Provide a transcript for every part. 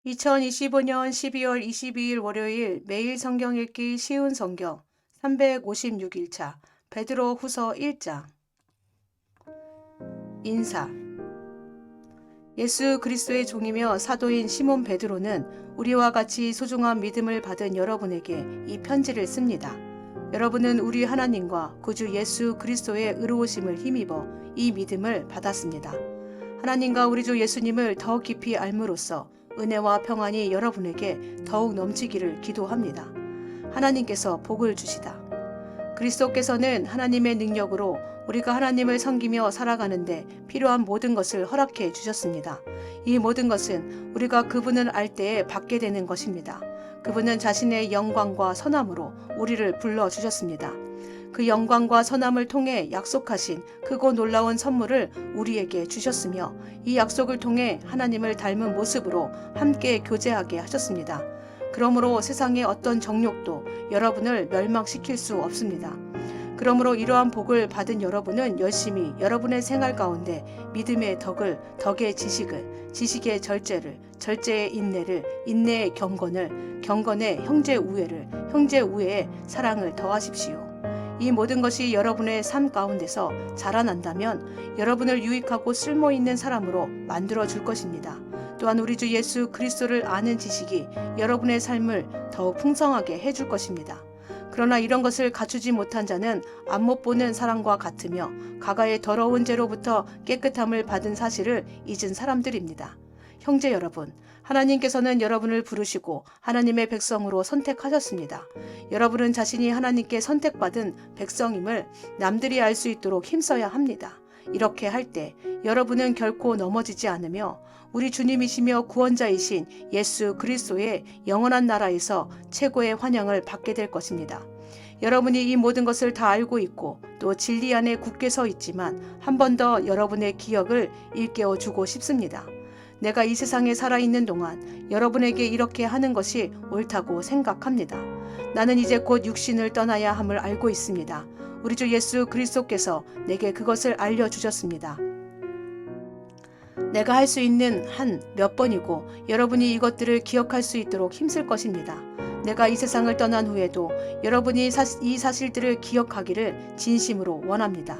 2025년 12월 22일 월요일 매일 성경 읽기 쉬운 성경 356일차 베드로 후서 1장 인사. 예수 그리스도의 종이며 사도인 시몬 베드로는 우리와 같이 소중한 믿음을 받은 여러분에게 이 편지를 씁니다. 여러분은 우리 하나님과 구주 예수 그리스도의 의로우심을 힘입어 이 믿음을 받았습니다. 하나님과 우리 주 예수님을 더 깊이 알므로써 은혜와 평안이 여러분에게 더욱 넘치기를 기도합니다. 하나님께서 복을 주시다. 그리스도께서는 하나님의 능력으로 우리가 하나님을 섬기며 살아가는데 필요한 모든 것을 허락해 주셨습니다. 이 모든 것은 우리가 그분을 알 때에 받게 되는 것입니다. 그분은 자신의 영광과 선함으로 우리를 불러주셨습니다. 그 영광과 선함을 통해 약속하신 크고 놀라운 선물을 우리에게 주셨으며 이 약속을 통해 하나님을 닮은 모습으로 함께 교제하게 하셨습니다. 그러므로 세상의 어떤 정욕도 여러분을 멸망시킬 수 없습니다. 그러므로 이러한 복을 받은 여러분은 열심히 여러분의 생활 가운데 믿음의 덕을, 덕의 지식을, 지식의 절제를, 절제의 인내를, 인내의 경건을, 경건의 형제 우애를, 형제 우애의 사랑을 더하십시오. 이 모든 것이 여러분의 삶 가운데서 자라난다면 여러분을 유익하고 쓸모있는 사람으로 만들어 줄 것입니다. 또한 우리 주 예수 그리스도를 아는 지식이 여러분의 삶을 더욱 풍성하게 해줄 것입니다. 그러나 이런 것을 갖추지 못한 자는 앞못 보는 사람과 같으며 가가의 더러운 죄로부터 깨끗함을 받은 사실을 잊은 사람들입니다. 형제 여러분, 하나님께서는 여러분을 부르시고 하나님의 백성으로 선택하셨습니다. 여러분은 자신이 하나님께 선택받은 백성임을 남들이 알 수 있도록 힘써야 합니다. 이렇게 할 때 여러분은 결코 넘어지지 않으며 우리 주님이시며 구원자이신 예수 그리스도의 영원한 나라에서 최고의 환영을 받게 될 것입니다. 여러분이 이 모든 것을 다 알고 있고 또 진리 안에 굳게 서 있지만 한 번 더 여러분의 기억을 일깨워 주고 싶습니다. 내가 이 세상에 살아있는 동안 여러분에게 이렇게 하는 것이 옳다고 생각합니다. 나는 이제 곧 육신을 떠나야 함을 알고 있습니다. 우리 주 예수 그리스도께서 내게 그것을 알려주셨습니다. 내가 할 수 있는 한 몇 번이고 여러분이 이것들을 기억할 수 있도록 힘쓸 것입니다. 내가 이 세상을 떠난 후에도 여러분이 이 사실들을 기억하기를 진심으로 원합니다.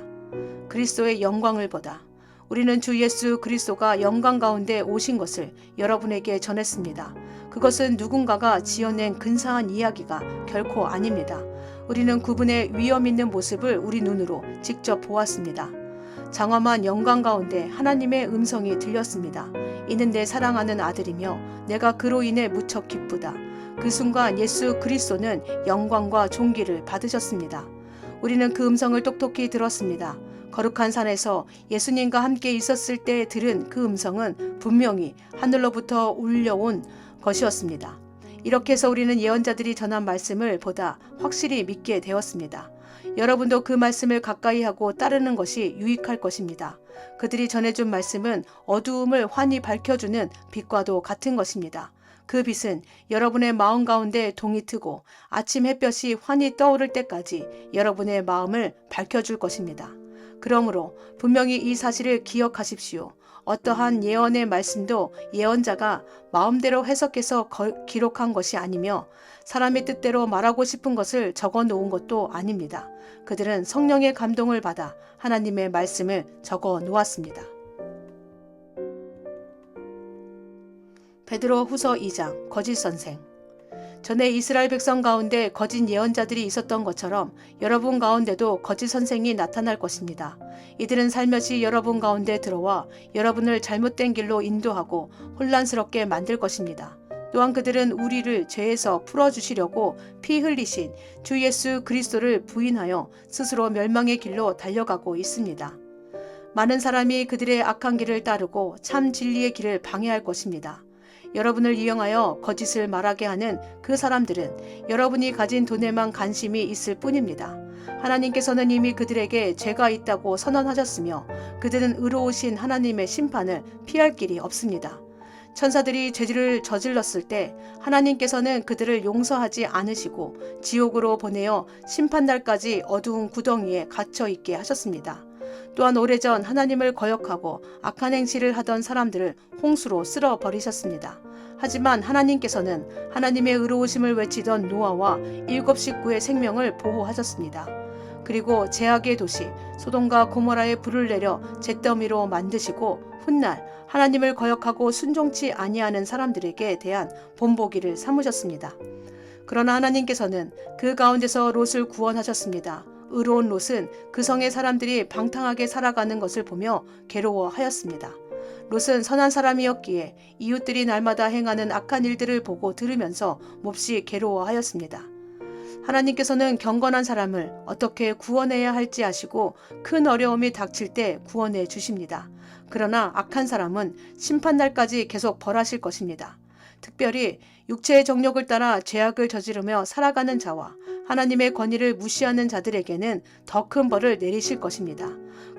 그리스도의 영광을 보다. 우리는 주 예수 그리스도가 영광 가운데 오신 것을 여러분에게 전했습니다. 그것은 누군가가 지어낸 근사한 이야기가 결코 아닙니다. 우리는 그분의 위엄 있는 모습을 우리 눈으로 직접 보았습니다. 장엄한 영광 가운데 하나님의 음성이 들렸습니다. 이는 내 사랑하는 아들이며 내가 그로 인해 무척 기쁘다. 그 순간 예수 그리스도는 영광과 존귀를 받으셨습니다. 우리는 그 음성을 똑똑히 들었습니다. 거룩한 산에서 예수님과 함께 있었을 때 들은 그 음성은 분명히 하늘로부터 울려온 것이었습니다. 이렇게 해서 우리는 예언자들이 전한 말씀을 보다 확실히 믿게 되었습니다. 여러분도 그 말씀을 가까이 하고 따르는 것이 유익할 것입니다. 그들이 전해준 말씀은 어두움을 환히 밝혀주는 빛과도 같은 것입니다. 그 빛은 여러분의 마음 가운데 동이 트고 아침 햇볕이 환히 떠오를 때까지 여러분의 마음을 밝혀줄 것입니다. 그러므로 분명히 이 사실을 기억하십시오. 어떠한 예언의 말씀도 예언자가 마음대로 해석해서 기록한 것이 아니며 사람의 뜻대로 말하고 싶은 것을 적어 놓은 것도 아닙니다. 그들은 성령의 감동을 받아 하나님의 말씀을 적어 놓았습니다. 베드로 후서 2장 거짓 선생. 전에 이스라엘 백성 가운데 거짓 예언자들이 있었던 것처럼 여러분 가운데도 거짓 선생이 나타날 것입니다. 이들은 살며시 여러분 가운데 들어와 여러분을 잘못된 길로 인도하고 혼란스럽게 만들 것입니다. 또한 그들은 우리를 죄에서 풀어주시려고 피 흘리신 주 예수 그리스도를 부인하여 스스로 멸망의 길로 달려가고 있습니다. 많은 사람이 그들의 악한 길을 따르고 참 진리의 길을 방해할 것입니다. 여러분을 이용하여 거짓을 말하게 하는 그 사람들은 여러분이 가진 돈에만 관심이 있을 뿐입니다. 하나님께서는 이미 그들에게 죄가 있다고 선언하셨으며 그들은 의로우신 하나님의 심판을 피할 길이 없습니다. 천사들이 죄를 저질렀을 때 하나님께서는 그들을 용서하지 않으시고 지옥으로 보내어 심판날까지 어두운 구덩이에 갇혀 있게 하셨습니다. 또한 오래전 하나님을 거역하고 악한 행실을 하던 사람들을 홍수로 쓸어버리셨습니다. 하지만 하나님께서는 하나님의 의로우심을 외치던 노아와 7 식구의 생명을 보호하셨습니다. 그리고 제약의 도시 소돔과 고모라에 불을 내려 잿더미로 만드시고 훗날 하나님을 거역하고 순종치 아니하는 사람들에게 대한 본보기를 삼으셨습니다. 그러나 하나님께서는 그 가운데서 롯을 구원하셨습니다. 의로운 롯은 그 성의 사람들이 방탕하게 살아가는 것을 보며 괴로워하였습니다. 롯은 선한 사람이었기에 이웃들이 날마다 행하는 악한 일들을 보고 들으면서 몹시 괴로워하였습니다. 하나님께서는 경건한 사람을 어떻게 구원해야 할지 아시고 큰 어려움이 닥칠 때 구원해 주십니다. 그러나 악한 사람은 심판날까지 계속 벌하실 것입니다. 특별히 육체의 정욕을 따라 죄악을 저지르며 살아가는 자와 하나님의 권위를 무시하는 자들에게는 더 큰 벌을 내리실 것입니다.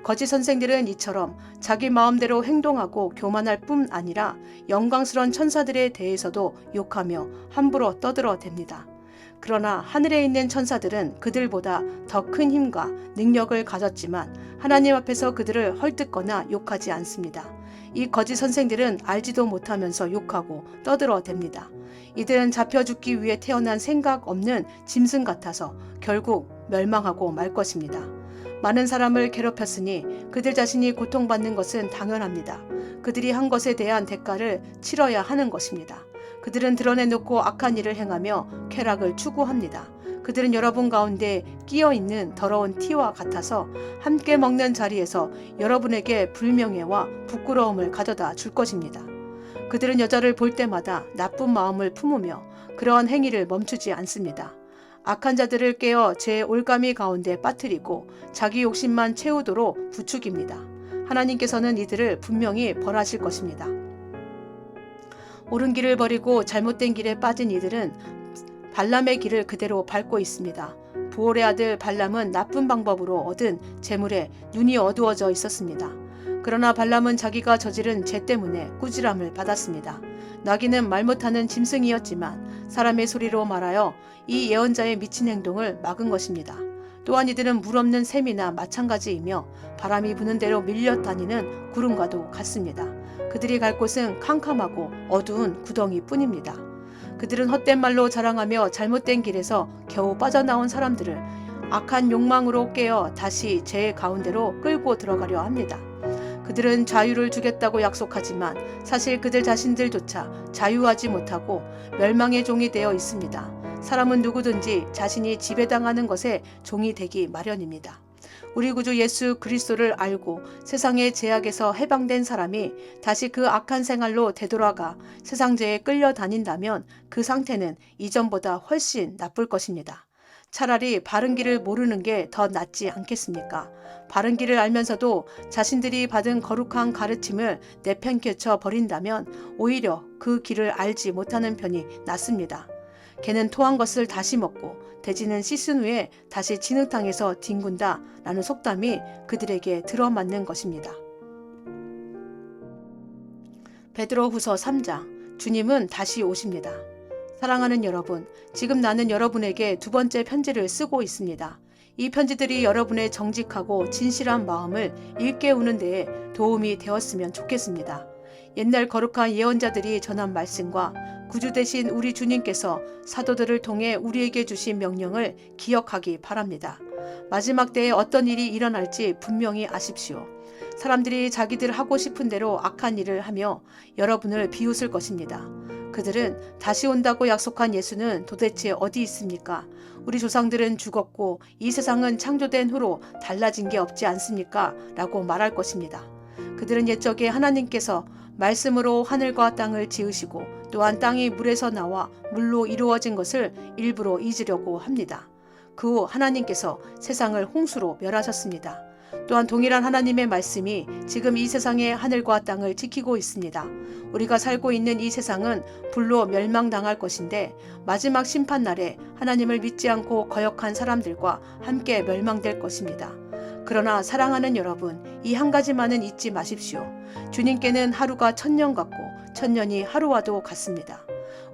거짓 선생들은 이처럼 자기 마음대로 행동하고 교만할 뿐 아니라 영광스러운 천사들에 대해서도 욕하며 함부로 떠들어댑니다. 그러나 하늘에 있는 천사들은 그들보다 더 큰 힘과 능력을 가졌지만 하나님 앞에서 그들을 헐뜯거나 욕하지 않습니다. 이 거짓 선생들은 알지도 못하면서 욕하고 떠들어댑니다. 이들은 잡혀 죽기 위해 태어난 생각 없는 짐승 같아서 결국 멸망하고 말 것입니다. 많은 사람을 괴롭혔으니 그들 자신이 고통받는 것은 당연합니다. 그들이 한 것에 대한 대가를 치러야 하는 것입니다. 그들은 드러내놓고 악한 일을 행하며 쾌락을 추구합니다. 그들은 여러분 가운데 끼어있는 더러운 티와 같아서 함께 먹는 자리에서 여러분에게 불명예와 부끄러움을 가져다 줄 것입니다. 그들은 여자를 볼 때마다 나쁜 마음을 품으며 그러한 행위를 멈추지 않습니다. 악한 자들을 깨어 제 올가미 가운데 빠뜨리고 자기 욕심만 채우도록 부추깁니다. 하나님께서는 이들을 분명히 벌하실 것입니다. 옳은 길을 버리고 잘못된 길에 빠진 이들은 발람의 길을 그대로 밟고 있습니다. 보올의 아들 발람은 나쁜 방법으로 얻은 재물에 눈이 어두워져 있었습니다. 그러나 발람은 자기가 저지른 죄 때문에 꾸지람을 받았습니다. 나귀는 말 못하는 짐승이었지만 사람의 소리로 말하여 이 예언자의 미친 행동을 막은 것입니다. 또한 이들은 물 없는 샘이나 마찬가지이며 바람이 부는 대로 밀려 다니는 구름과도 같습니다. 그들이 갈 곳은 캄캄하고 어두운 구덩이 뿐입니다. 그들은 헛된 말로 자랑하며 잘못된 길에서 겨우 빠져나온 사람들을 악한 욕망으로 깨어 다시 죄 가운데로 끌고 들어가려 합니다. 그들은 자유를 주겠다고 약속하지만 사실 그들 자신들조차 자유하지 못하고 멸망의 종이 되어 있습니다. 사람은 누구든지 자신이 지배당하는 것에 종이 되기 마련입니다. 우리 구주 예수 그리스도를 알고 세상의 죄악에서 해방된 사람이 다시 그 악한 생활로 되돌아가 세상죄에 끌려다닌다면 그 상태는 이전보다 훨씬 나쁠 것입니다. 차라리 바른 길을 모르는 게 더 낫지 않겠습니까? 바른 길을 알면서도 자신들이 받은 거룩한 가르침을 내팽개쳐 버린다면 오히려 그 길을 알지 못하는 편이 낫습니다. 개는 토한 것을 다시 먹고 돼지는 씻은 후에 다시 진흙탕에서 뒹군다 라는 속담이 그들에게 들어맞는 것입니다. 베드로후서 3장, 주님은 다시 오십니다. 사랑하는 여러분, 지금 나는 여러분에게 2번째 편지를 쓰고 있습니다. 이 편지들이 여러분의 정직하고 진실한 마음을 일깨우는 데에 도움이 되었으면 좋겠습니다. 옛날 거룩한 예언자들이 전한 말씀과 구주 되신 우리 주님께서 사도들을 통해 우리에게 주신 명령을 기억하기 바랍니다. 마지막 때에 어떤 일이 일어날지 분명히 아십시오. 사람들이 자기들 하고 싶은 대로 악한 일을 하며 여러분을 비웃을 것입니다. 그들은 다시 온다고 약속한 예수는 도대체 어디 있습니까? 우리 조상들은 죽었고 이 세상은 창조된 후로 달라진 게 없지 않습니까? 라고 말할 것입니다. 그들은 옛적에 하나님께서 말씀으로 하늘과 땅을 지으시고 또한 땅이 물에서 나와 물로 이루어진 것을 일부러 잊으려고 합니다. 그 후 하나님께서 세상을 홍수로 멸하셨습니다. 또한 동일한 하나님의 말씀이 지금 이 세상의 하늘과 땅을 지키고 있습니다. 우리가 살고 있는 이 세상은 불로 멸망당할 것인데 마지막 심판날에 하나님을 믿지 않고 거역한 사람들과 함께 멸망될 것입니다. 그러나 사랑하는 여러분, 이 한 가지만은 잊지 마십시오. 주님께는 하루가 1000년 같고 1000년이 하루와도 같습니다.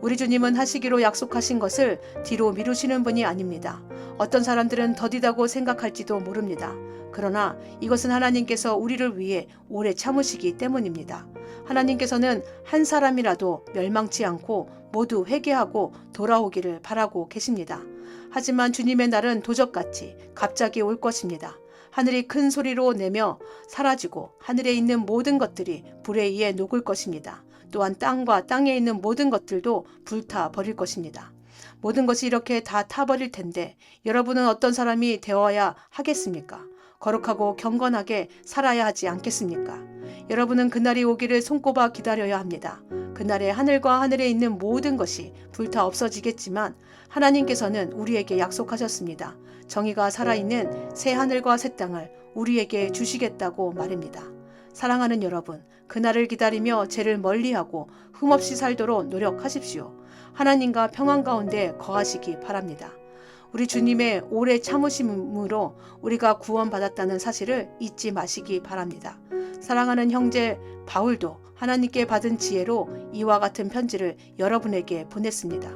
우리 주님은 하시기로 약속하신 것을 뒤로 미루시는 분이 아닙니다. 어떤 사람들은 더디다고 생각할지도 모릅니다. 그러나 이것은 하나님께서 우리를 위해 오래 참으시기 때문입니다. 하나님께서는 한 사람이라도 멸망치 않고 모두 회개하고 돌아오기를 바라고 계십니다. 하지만 주님의 날은 도적같이 갑자기 올 것입니다. 하늘이 큰 소리로 내며 사라지고 하늘에 있는 모든 것들이 불에 의해 녹을 것입니다. 또한 땅과 땅에 있는 모든 것들도 불타 버릴 것입니다. 모든 것이 이렇게 다 타버릴 텐데 여러분은 어떤 사람이 되어야 하겠습니까? 거룩하고 경건하게 살아야 하지 않겠습니까? 여러분은 그날이 오기를 손꼽아 기다려야 합니다. 그날에 하늘과 하늘에 있는 모든 것이 불타 없어지겠지만 하나님께서는 우리에게 약속하셨습니다. 정의가 살아있는 새 하늘과 새 땅을 우리에게 주시겠다고 말입니다. 사랑하는 여러분, 그날을 기다리며 죄를 멀리하고 흠없이 살도록 노력하십시오. 하나님과 평안 가운데 거하시기 바랍니다. 우리 주님의 오래 참으심으로 우리가 구원받았다는 사실을 잊지 마시기 바랍니다. 사랑하는 형제 바울도 하나님께 받은 지혜로 이와 같은 편지를 여러분에게 보냈습니다.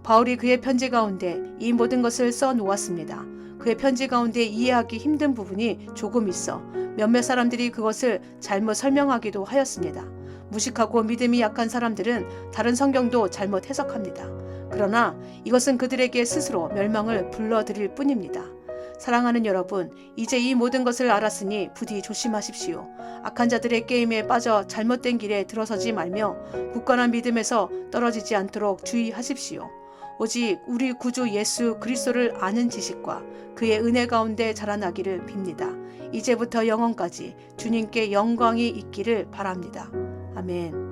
바울이 그의 편지 가운데 이 모든 것을 써 놓았습니다. 그의 편지 가운데 이해하기 힘든 부분이 조금 있어 몇몇 사람들이 그것을 잘못 설명하기도 하였습니다. 무식하고 믿음이 약한 사람들은 다른 성경도 잘못 해석합니다. 그러나 이것은 그들에게 스스로 멸망을 불러들일 뿐입니다. 사랑하는 여러분, 이제 이 모든 것을 알았으니 부디 조심하십시오. 악한 자들의 게임에 빠져 잘못된 길에 들어서지 말며 굳건한 믿음에서 떨어지지 않도록 주의하십시오. 오직 우리 구주 예수 그리스도를 아는 지식과 그의 은혜 가운데 자라나기를 빕니다. 이제부터 영원까지 주님께 영광이 있기를 바랍니다. 아멘.